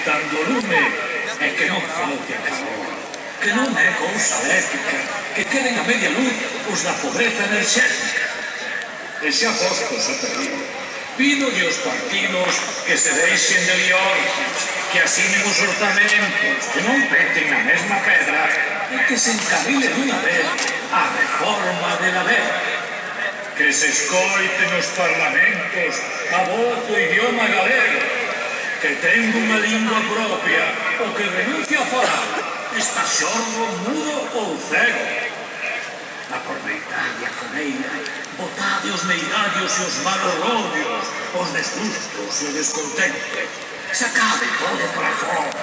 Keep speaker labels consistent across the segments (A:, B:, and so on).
A: evitando o lume e que non falte a calor, que non é cousa eléctrica, que queden a media luz os da pobreza enerxética. E xa postos a pedir, pídolle aos partidos que se deixen de liortas, que asinen os orzamentos, que non peten na mesma pedra e que se encabile dunha vez a reforma de la vera. Que se escoiten os parlamentos a voz do idioma galego, que ten unha lingua propia, o que renuncia a falar está xordo, mudo ou cego. Aproveitar a fogueira, botade os meirallos e os malos rollos, os desgustos e o descontento. Sacade todo para fora,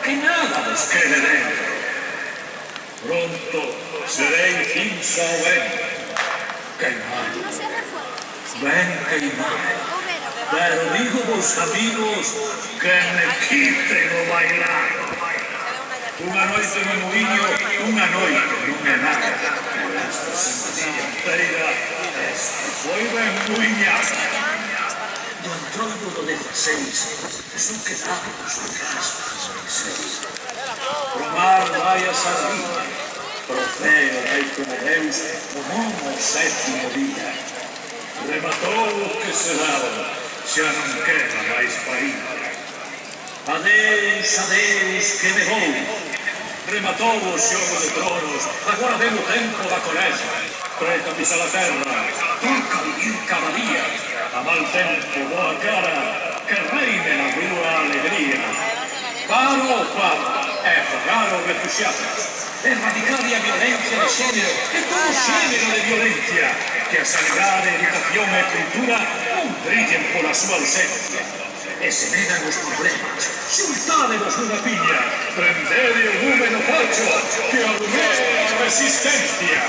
A: que nada vos quede dentro. Pronto serei cinza o vento, queimado, ben queimado. Pero digo vos, amigos, que me quiten o bailar. Unha noite no muiño, unha noite non é nada. Esta semana inteira, esta foi ben muiñada. Do entroido do 16, son quedados os raspas seis. Pro mar vai a sardina, pro ceo vai como Deus, o mono o sétimo día. Rematou o que se daba, xa non queda máis farina. Adeus, adeus, que me vou. Rematou o xogo de tronos, agora ven o tempo da colesa. Preta pisa la terra, toca vivir cada día. A mal tempo, boa cara, que reine na rúa alegría. Paro o paro, e fogar os refugiados. Erradicar a violencia de xénero, e todo xénero de violencia. Que a sanidade, educación e cultura non brillen pola súa ausencia. E se negan os problemas, xultádevos nunha piña, prendede o lume no facho, que alumee a resistencia.